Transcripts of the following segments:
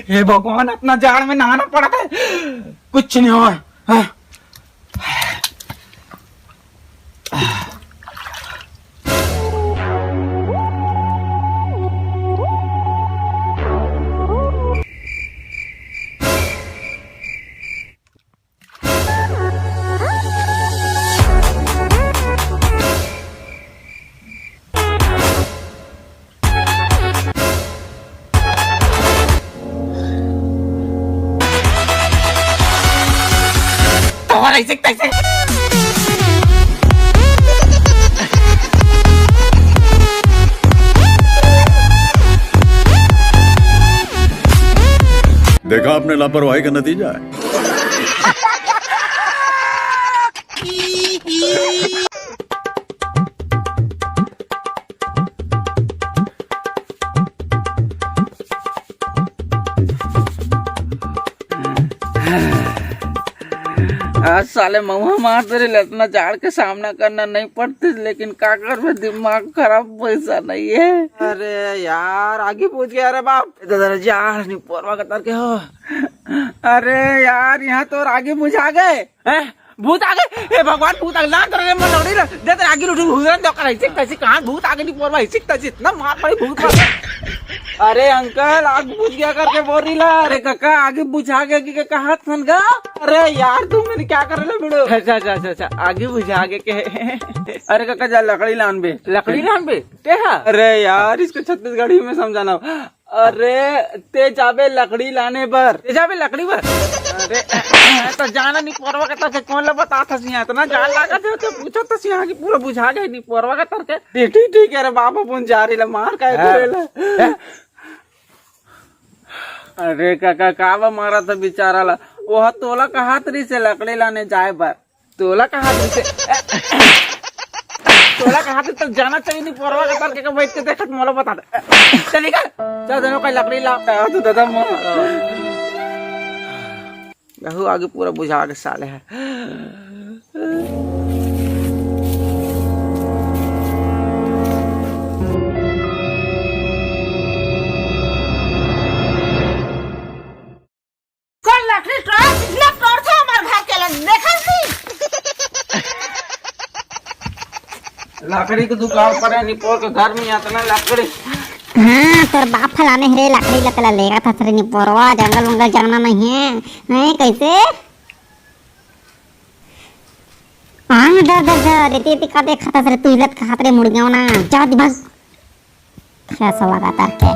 हे भगवान, अपना जाड़ में नहाना पड़ा था, कुछ नहीं हुआ। ऐसे कैसे? देखा आपने लापरवाही का नतीजा है। आज साले महुआ मार तेरे इतना झाड़ के सामना करना नहीं पड़ती, लेकिन काकर में दिमाग खराब, पैसा नहीं है। अरे यार आगे पूछ गया। अरे बाप इधर झाड़ नहीं पोरवा कतर के हो। अरे यार यहाँ तो आगे बुझा गए, भूत आ गए। हे भगवान, भूत आ गए ना करे मन लौड़ी रे दे तेरे आगे उठी हुरन दो कर ऐसे कैसे कहां भूत आ गए नहीं पोरवा ऐसे कैसे इतना मार पड़ी भूत पर। अरे अंकल आग बुझ गया करके बोल रही ला। अरे काका आगे बुझा गया कि कहा सन गा। अरे यार तुम मैंने क्या कर रहे वीडियो। अच्छा आगे बुझा गए के। अरे काका जा लकड़ी लान बे, लकड़ी लान बे ते। अरे यार इसको छत्तीसगढ़ी में समझाना। अरे ते जाबे लकड़ी लाने पर, ते जाबे लकड़ी पर। अरे तो जाना नहीं पोरवा का तर कौन ला बता था सिया इतना जान लगा थे तो पूछो तो सिया की पूरा बुझा गए नहीं पोरवा का तर के। ठीक है। अरे बाबा पुन जा रही ला मार का है। अरे काका कावा मारा था बेचारा ला। वो तोला कहा तरी से लकड़ी लाने जाए पर, तोला कहा तरी से तोला कहा तो जाना चाहिए नहीं पोरवा का तर के बैठ के देखत मोला बता दे। चलेगा चल दोनों का लकड़ी ला तो दादा गहू आगे पूरा बुझा के साले है। लकड़ी की दुकान पर है निपोर के घर में आता ना लकड़ी। हाँ तोर बाप फलाने हरे लकड़ी लकड़ा लेगा था सरे निपोरवा जंगल वंगल जाना नहीं है। हैं कैसे आंग डर रेती का देखा था सरे तू इलत का हाथ रे मुड़ गया ना जा दिमाग क्या सवा का तार के।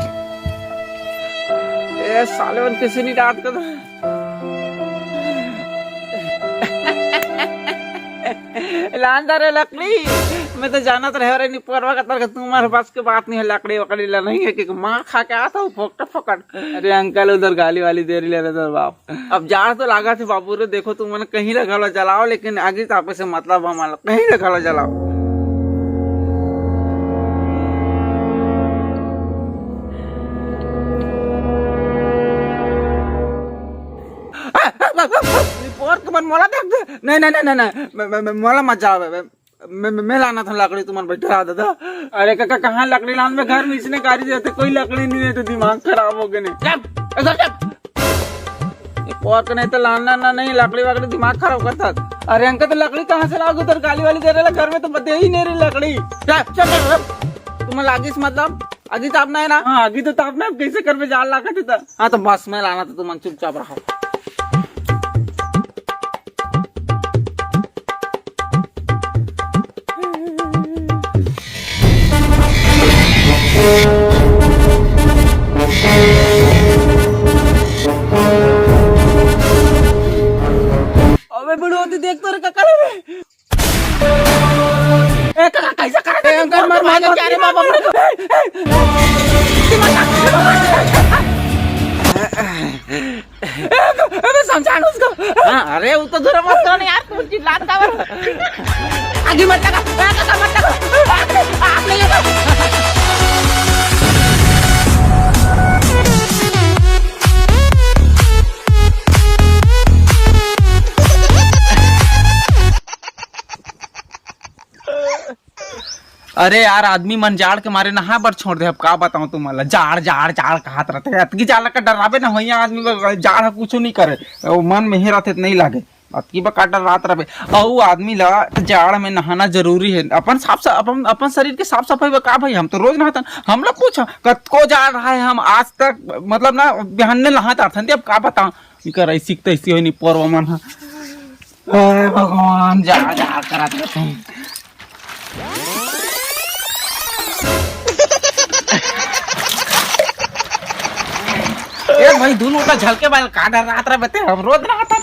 ए साले वन किसी नहीं डांट कर लांदा रे लकड़ी। मैं तो जाना तो रहे नहीं परवा का तर तुम्हारे पास के बात नहीं है। लकड़ी वकड़ी ला नहीं है कि माँ खा के आता हूँ फोकट फोकट। अरे अंकल उधर गाली वाली दे रही ले रहे बाप। अब जाड़ तो लागा थे बाबू रे, देखो तुम मैंने कहीं रखा लो जलाओ, लेकिन आगे तापे से मतलब हमारा कहीं रखा लो जलाओ। मोला देख दे। नहीं मोला मत जाओ। मैं लाना था लकड़ी तुम्हारे बैठा दादा। अरे काका कहाँ लकड़ी लान में घर में इसने गाड़ी देते कोई लकड़ी नहीं देते, दिमाग खराब हो गए। नहीं तो लाना ना नहीं लकड़ी वकड़ी दिमाग खराब करता। अरे अंकल तो लकड़ी कहाँ से लाओगे, उधर गाली वाली दे रहे घर में तो बदे ही नहीं रही लकड़ी। तुम्हें लागी मतलब आगे तापना है ना। हाँ आगे तो तापना, कैसे कर पे जाल लागा था। हाँ तो बस मैं लाना था, तुम चुपचाप रहो। अबे बड़ी होती देख तो रे काका रे। ए काका कैसा कर रहे अंकल मार मार क्या रे बाबा अबे समझा उसको। हाँ अरे वो तो दूर मत करो यार, तू चिल्लात का आगे मत लगा काका मत लगा आप नहीं लगा। अरे यार आदमी मन जाड़ के मारे नहा बर छोड़ दे। अब का बताऊं तुम्हारा, जाड़ जाड़ जाड़ कहत रहते, अतकी जाड़ का डरावे ना होइया आदमी जाड़ कुछ नहीं करे, वो मन में ही रहते नहीं लागे, अतकी बका डर रात रहे। और आदमी ला जाड़ में नहाना जरूरी है। अपन शरीर के साफ सफाई का भाई, हम तो रोज नहाता। हम लोग पूछो कतको जाड़ रहा है, हम आज तक मतलब ना बिहान ने नहाता थे। अब का बताऊं इकर ऐसी तैसी हो नहीं पर्व मन। भगवान जाड़ जाड़ करा देते हैं। ए भाई दून उठा झलके बाल का डर रात रहा बते, हम रोज नहाता।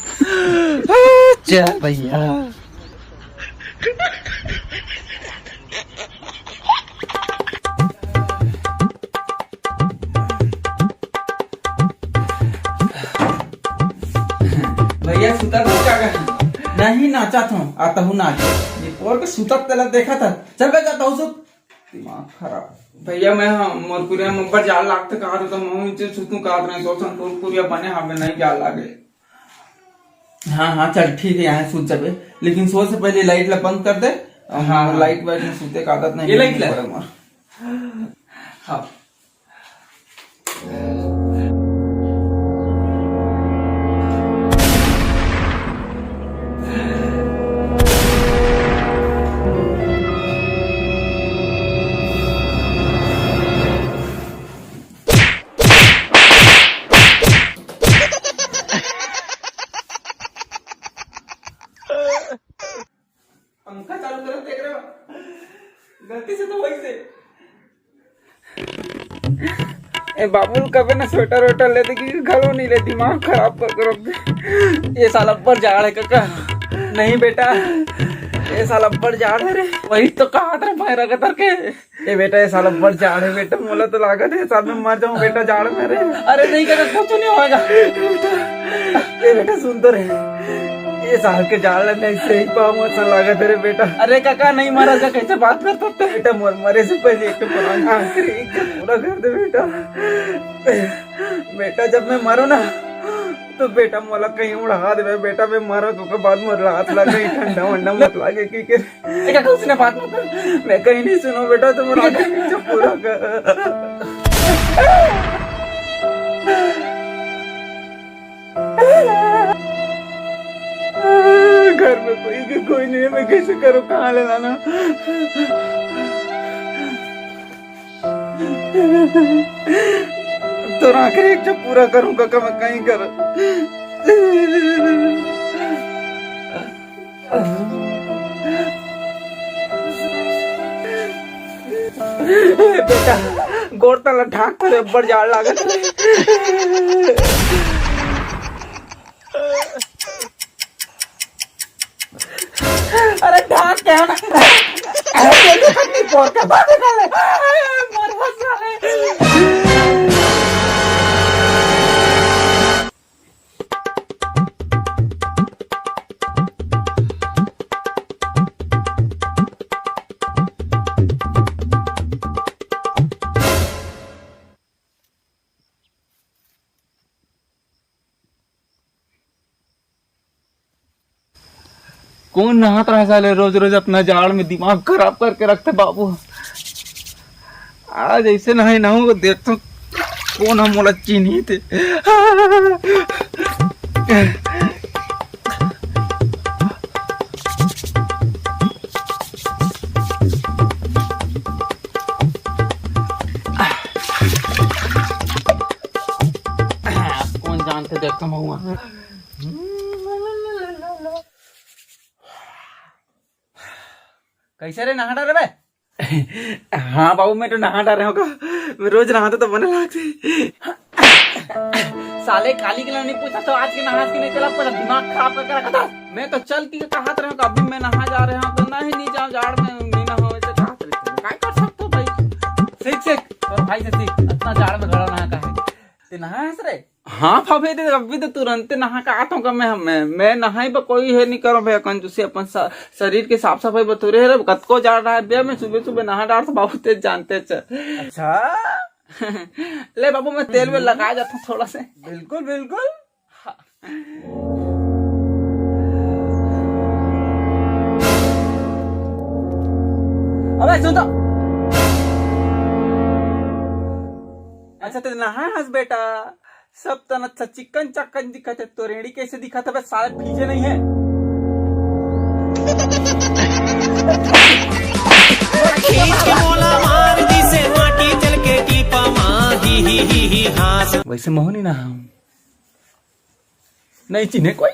चल भैया भैया सुता था क्या कर? नहीं नाचा था, आता हूँ नाच। ये और के सुता तेला देखा था। चल बे जाता हूँ सुत। दिमाग खराब भैया। मैं मोरपुरिया में ऊपर जाल लागते कहा तो मैं सुतू कहा रहे तो मोरपुरिया बने हमें नहीं जाल लागे। हाँ चल ठीक है, यहाँ सूत जाबे, लेकिन सो से पहले लाइट ला बंद कर दे। हाँ लाइट वाइट में सूते का आदत नहीं। ये लाइट ला हाँ पंखा चालू कर देख रहे हो, गलती से तो वही से। ए बाबू कभी ना स्वेटर वेटर लेते कि घरों नहीं ले, दिमाग खराब कर रख दे। ये साल अब्बर जाड़ है काका। नहीं बेटा ये साल अब्बर जाड़ है रे, वही तो कहा था भाई रगतर के। ए बेटा ये साल अब्बर जाड़ है बेटा, मोला तो लागत है साल में मर जाऊं बेटा जाड़ में रे। अरे नहीं काका कुछ नहीं होगा। ए बेटा सुन तो रहे, ये साल के जाड़ नहीं सही पाँव मत लागत है रे बेटा। अरे काका नहीं मरा का कैसे बात करता था बेटा, मरे से पहले एक पूरा कर दे बेटा। बेटा जब मैं मरू ना तो बेटा मोला कहीं उड़ा दे बेटा। मैं मारो तो बाद मोर रात लगे ठंडा वंडा मत लागे की उसने बात मत, मैं कहीं नहीं सुनो बेटा, तुम पूरा कर। घर में कोई नहीं है, मैं कैसे करूँ, कहाँ ले जाना। तो आखिर एक जब पूरा करूंगा का मैं कहीं कर। बेटा गोड़ तला ढाक कर बड़ जाड़ लागत। अरे ढाक क्या ना का बात है। कौन नहात रहा साले रोज रोज अपना जाड़ में, दिमाग खराब करके रखते बाबू। आज ऐसे नहीं नहाऊंगा, देखता कौन हम मोला चीनी थे। कौन जानते देखता हूँ। कैसे रे नहा डारे बे? हाँ बाबू मैं तो नहा डारे होगा, मैं रोज नहाता तो बने लगते। साले काली के नहीं पूछा तो आज के नहा के नहीं चला, पूरा दिमाग खराब करके रखा था। मैं तो चल की कहा रहे हो, अभी मैं नहा जा रहे हूँ तो नहीं जाओ जाड़ में नहीं नहा वैसे कहा क्या कर सकते हो भाई। सीख तो भाई से सीख, इतना जाड़ में खड़ा नहा का है ते नहा है रे। हाँ भाभी दे अभी तो तुरंत नहा का आता हूँ। मैं नहाई बा कोई है नहीं करो भैया, कंजूसी अपन शरीर के साफ सफाई बतूरे है। कतको जा रहा है भैया, मैं सुबह सुबह नहा डाल तो बाबू तेज जानते च। अच्छा ले बाबू मैं तेल में लगा जाता हूँ थोड़ा से। बिल्कुल बिल्कुल। हाँ। अबे सुन तो अच्छा तो नहा हंस बेटा, सब तन अच्छा चिकन चक्कन दिखत है, तो रेड़ी कैसे दिखत है? सारे फीजे नहीं है। वैसे मोहनी ना हम नहीं चिन्हे कोई।